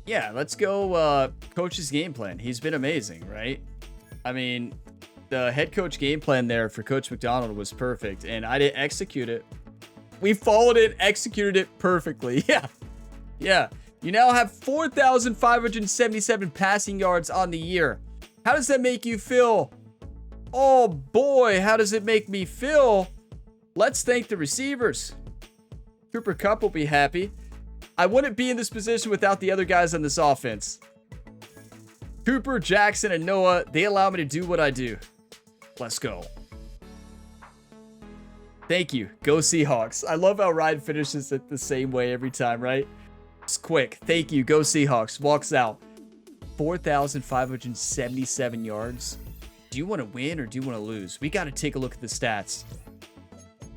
Let's go coach's game plan. He's been amazing, right? I mean, the head coach game plan there for Coach McDonald was perfect, and I didn't execute it. We followed it, executed it perfectly. Yeah. You now have 4,577 passing yards on the year. How does that make you feel? Oh boy, how does it make me feel? Let's thank the receivers. Cooper Kupp will be happy. I wouldn't be in this position without the other guys on this offense. Cooper, Jackson, and Noah, they allow me to do what I do. Let's go. Thank you. Go Seahawks. I love how Ryan finishes it the same way every time, right? It's quick. Thank you. Go Seahawks. Walks out. 4,577 yards. Do you want to win or do you want to lose? We got to take a look at the stats.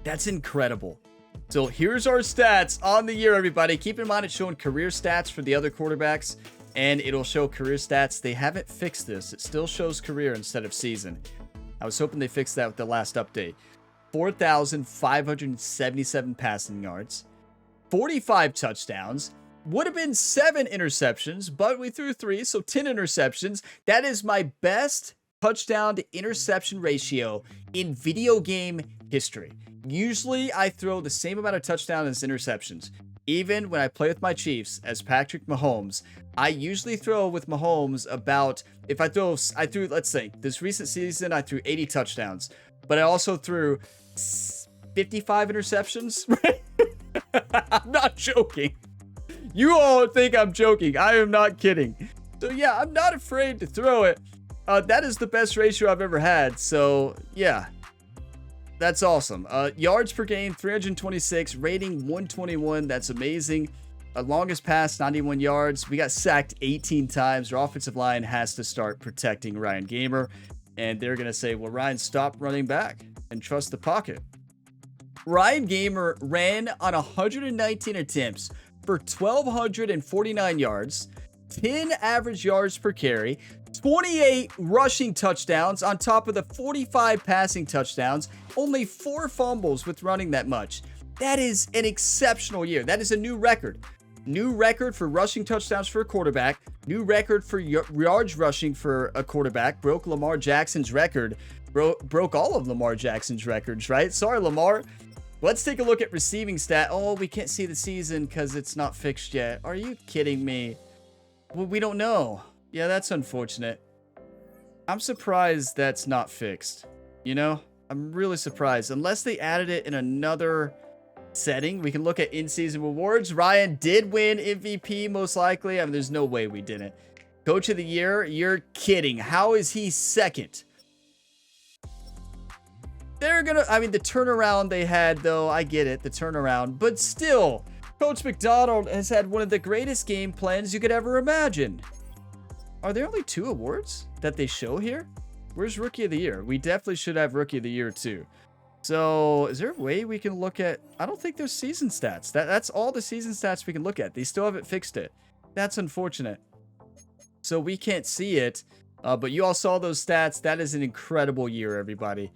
That's incredible. So here's our stats on the year, everybody. Keep in mind it's showing career stats for the other quarterbacks, and it'll show career stats. They haven't fixed this. It still shows career instead of season. I was hoping they fixed that with the last update. 4,577 passing yards, 45 touchdowns, would have been 7 interceptions, but we threw 3, so 10 interceptions. That is my best touchdown to interception ratio in video game history. Usually I throw the same amount of touchdowns as interceptions. Even when I play with my Chiefs as Patrick Mahomes, I usually throw with Mahomes about, I threw, let's say, this recent season, I threw 80 touchdowns, but I also threw 55 interceptions. I'm not joking. You all think I'm joking. I am not kidding. So yeah, I'm not afraid to throw it. That is the best ratio I've ever had. So yeah, that's awesome. Yards per game, 326. Rating, 121. That's amazing. Longest pass, 91 yards. We got sacked 18 times. Our offensive line has to start protecting Ryan Gamer. And they're going to say, well, Ryan, stop running back and trust the pocket. Ryan Gamer ran on 119 attempts for 1,249 yards, 10 average yards per carry, 28 rushing touchdowns on top of the 45 passing touchdowns, only 4 fumbles with running that much. That is an exceptional year. That is a new record. New record for rushing touchdowns for a quarterback. New record for yards rushing for a quarterback. Broke Lamar Jackson's record. Broke all of Lamar Jackson's records, right? Sorry, Lamar. Let's take a look at receiving stat. Oh, we can't see the season because it's not fixed yet. Are you kidding me? Well, we don't know. Yeah, that's unfortunate. I'm surprised that's not fixed. You know, I'm really surprised. Unless they added it in another setting, we can look at in-season rewards. Ryan did win MVP, most likely. I mean, there's no way we didn't. Coach of the year? You're kidding. How is he second? They're gonna, I mean, the turnaround they had, though, I get it, the turnaround, but still, Coach McDonald has had one of the greatest game plans you could ever imagine. Are there only 2 awards that they show here? Where's Rookie of the Year? We definitely should have Rookie of the Year, too. So, is there a way we can look at, I don't think there's season stats. That's all the season stats we can look at. They still haven't fixed it. That's unfortunate. So, we can't see it, but you all saw those stats. That is an incredible year, everybody.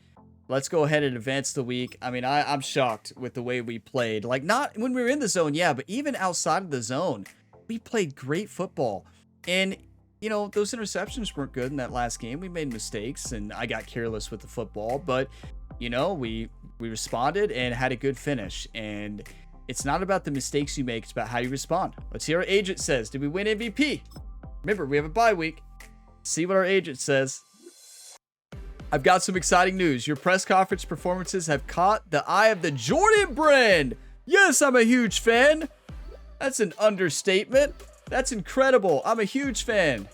Let's go ahead and advance the week. I mean, I'm shocked with the way we played. Like, not when we were in the zone, yeah, but even outside of the zone, we played great football. And, you know, those interceptions weren't good in that last game. We made mistakes, and I got careless with the football. But, you know, we responded and had a good finish. And it's not about the mistakes you make. It's about how you respond. Let's hear what our agent says. Did we win MVP? Remember, we have a bye week. See what our agent says. I've got some exciting news. Your press conference performances have caught the eye of the Jordan brand. Yes, I'm a huge fan. That's an understatement. That's incredible. I'm a huge fan.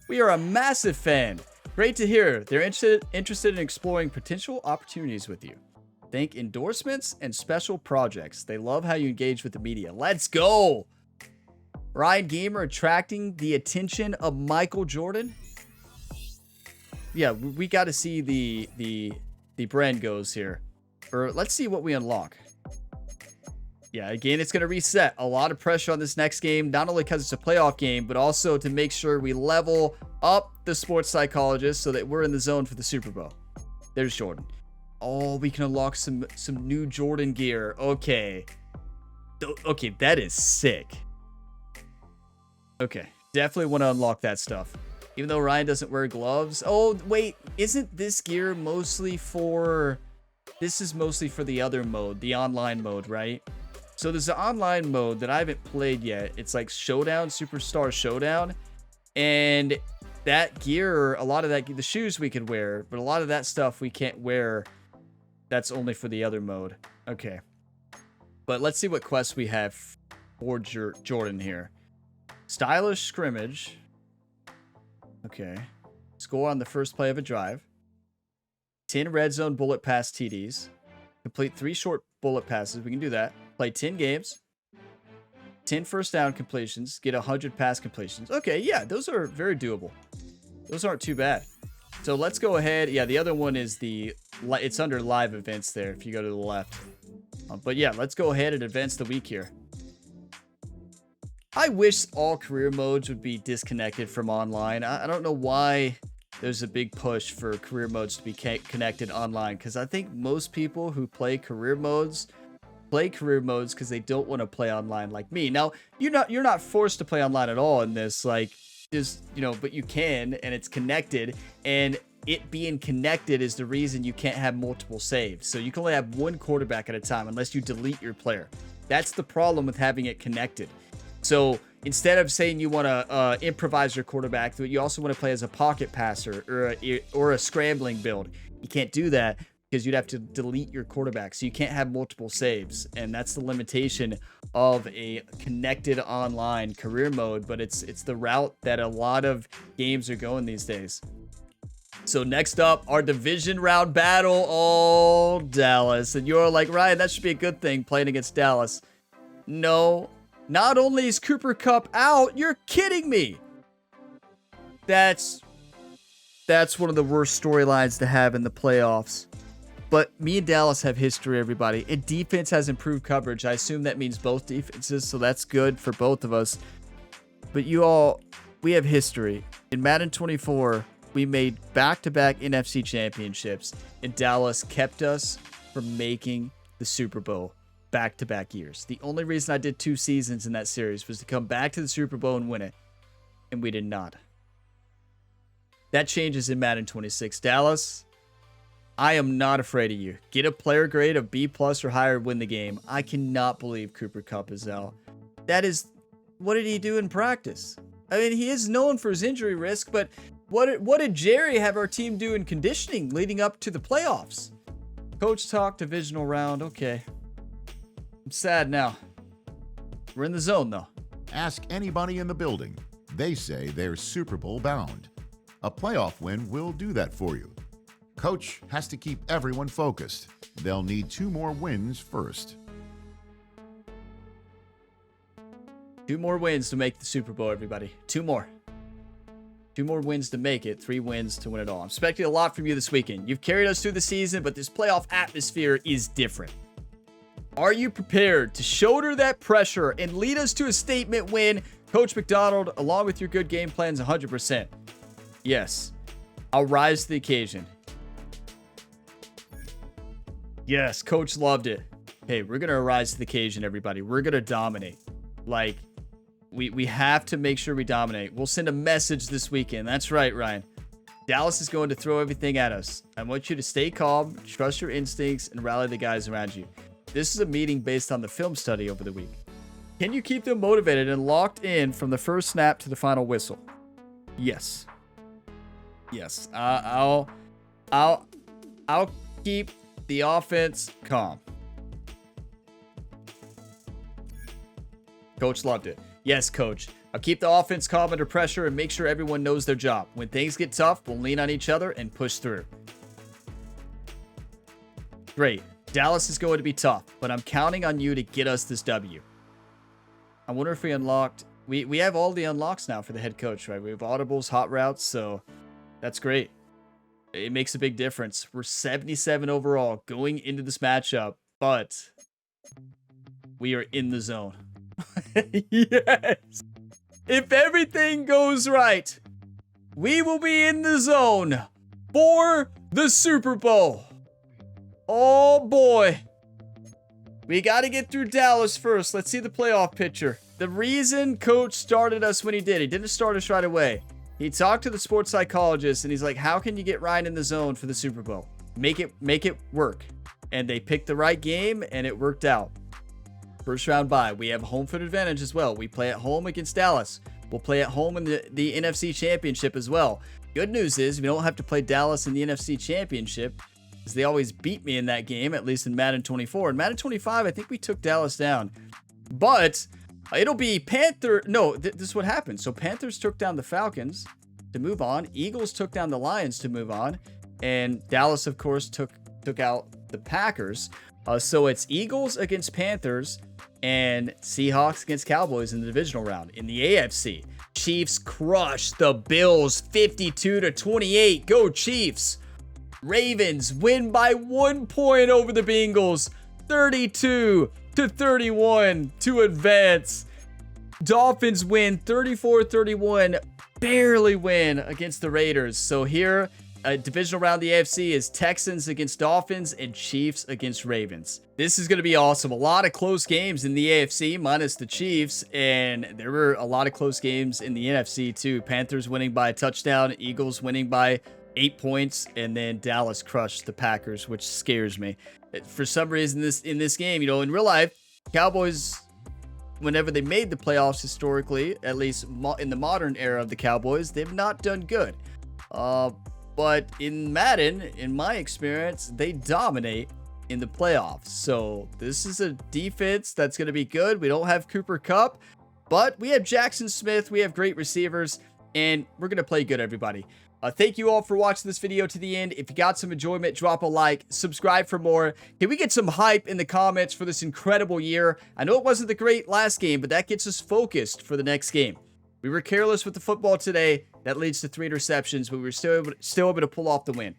We are a massive fan. Great to hear. They're interested in exploring potential opportunities with you. Think endorsements and special projects. They love how you engage with the media. Let's go. Ryan Gamer attracting the attention of Michael Jordan. Yeah, we got to see the brand goes here. Or let's see what we unlock. Yeah, again, it's going to reset. A lot of pressure on this next game, not only because it's a playoff game, but also to make sure we level up the sports psychologist so that we're in the zone for the Super Bowl. There's Jordan. Oh, we can unlock some new Jordan gear. Okay. Okay, that is sick. Okay, definitely want to unlock that stuff. Even though Ryan doesn't wear gloves. Oh, wait. Isn't this gear mostly for... This is mostly for the other mode, the online mode, right? So there's an online mode that I haven't played yet. It's like Showdown, Superstar Showdown. And that gear, a lot of that, the shoes we could wear, but a lot of that stuff we can't wear. That's only for the other mode. Okay. But let's see what quests we have for Jordan here. Stylish scrimmage. Okay. Score on the first play of a drive. 10 red zone bullet pass TDs. Complete 3 short bullet passes. We can do that. Play 10 games. 10 first down completions. Get 100 pass completions. Okay, yeah, those are very doable. Those aren't too bad. So let's go ahead. Yeah, the other one is it's under live events there if you go to the left. But yeah, let's go ahead and advance the week here. I wish all career modes would be disconnected from online. I don't know why there's a big push for career modes to be connected online, because I think most people who play career modes because they don't want to play online like me. Now, you're not forced to play online at all in this, like, just, you know, but you can, and it's connected, and it being connected is the reason you can't have multiple saves. So you can only have one quarterback at a time unless you delete your player. That's the problem with having it connected. So instead of saying you want to improvise your quarterback, you also want to play as a pocket passer or a scrambling build. You can't do that because you'd have to delete your quarterback. So you can't have multiple saves. And that's the limitation of a connected online career mode. But it's the route that a lot of games are going these days. So next up, our division round battle. Oh, Dallas. And you're like, Ryan, that should be a good thing playing against Dallas. No. Not only is Cooper Kupp out, you're kidding me. That's one of the worst storylines to have in the playoffs. But me and Dallas have history, everybody. And defense has improved coverage. I assume that means both defenses, so that's good for both of us. But we have history. In Madden 24, we made back-to-back NFC championships, and Dallas kept us from making the Super Bowl back-to-back years. The only reason I did 2 seasons in that series was to come back to the Super Bowl and win it, and we did not. That changes in Madden 26. Dallas, I am not afraid of you. Get a player grade of B+ or higher, win the game. I cannot believe Cooper Kupp is out. What did he do in practice? I mean, he is known for his injury risk, but what did Jerry have our team do in conditioning leading up to the playoffs? Coach talk, divisional round. Okay. I'm sad now. We're in the zone, though. Ask anybody in the building. They say they're Super Bowl bound. A playoff win will do that for you. Coach has to keep everyone focused. They'll need 2 more wins first. 2 more wins to make the Super Bowl, everybody. 2 more. 2 more wins to make it. 3 wins to win it all. I'm expecting a lot from you this weekend. You've carried us through the season, but this playoff atmosphere is different. Are you prepared to shoulder that pressure and lead us to a statement win? Coach McDonald, along with your good game plans, 100%. Yes. I'll rise to the occasion. Yes, Coach loved it. Hey, we're going to rise to the occasion, everybody. We're going to dominate. Like, we have to make sure we dominate. We'll send a message this weekend. That's right, Ryan. Dallas is going to throw everything at us. I want you to stay calm, trust your instincts, and rally the guys around you. This is a meeting based on the film study over the week. Can you keep them motivated and locked in from the first snap to the final whistle? Yes. Yes. I'll keep the offense calm. Coach loved it. Yes, Coach. I'll keep the offense calm under pressure and make sure everyone knows their job. When things get tough, we'll lean on each other and push through. Great. Dallas is going to be tough, but I'm counting on you to get us this W. I wonder if we unlocked... We have all the unlocks now for the head coach, right? We have audibles, hot routes, so that's great. It makes a big difference. We're 77 overall going into this matchup, but we are in the zone. Yes. If everything goes right, we will be in the zone for the Super Bowl. Oh boy. We got to get through Dallas first. Let's see the playoff picture. The reason Coach started us when he didn't start us right away. He talked to the sports psychologist and he's like, how can you get Ryan in the zone for the Super Bowl? Make it work. And they picked the right game and it worked out. First round bye. We have home field advantage as well. We play at home against Dallas. We'll play at home in the NFC Championship as well. Good news is we don't have to play Dallas in the NFC Championship because they always beat me in that game, at least in Madden 24. In Madden 25, I think we took Dallas down. But it'll be Panther. No, this is what happened. So Panthers took down the Falcons to move on. Eagles took down the Lions to move on. And Dallas, of course, took out the Packers. So it's Eagles against Panthers and Seahawks against Cowboys in the divisional round. In the AFC, Chiefs crush the Bills 52-28. Go Chiefs. Ravens win by 1 point over the Bengals 32-31 to advance. Dolphins win 34-31, barely win against the Raiders. So here, divisional round of the AFC is Texans against Dolphins and Chiefs against Ravens. This is going to be awesome. A lot of close games in the AFC minus the Chiefs, and there were a lot of close games in the NFC too. Panthers winning by a touchdown, Eagles winning by 8 points, and then Dallas crushed the Packers, which scares me. For some reason, in this game, in real life, Cowboys, whenever they made the playoffs historically, at least in the modern era of the Cowboys, they've not done good. But But in Madden, in my experience, they dominate in the playoffs. So this is a defense that's going to be good. We don't have Cooper Kupp, but we have Jackson Smith. We have great receivers, and we're going to play good, everybody. Thank you all for watching this video to the end. If you got some enjoyment, drop a like, subscribe for more. Can we get some hype in the comments for this incredible year? I know it wasn't the great last game, but that gets us focused for the next game. We were careless with the football today. That leads to 3 interceptions, but we were still able to pull off the win.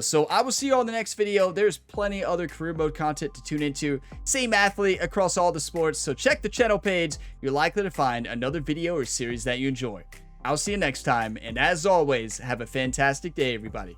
So I will see you all in the next video. There's plenty of other career mode content to tune into. Same athlete across all the sports. So check the channel page. You're likely to find another video or series that you enjoy. I'll see you next time. And as always, have a fantastic day, everybody.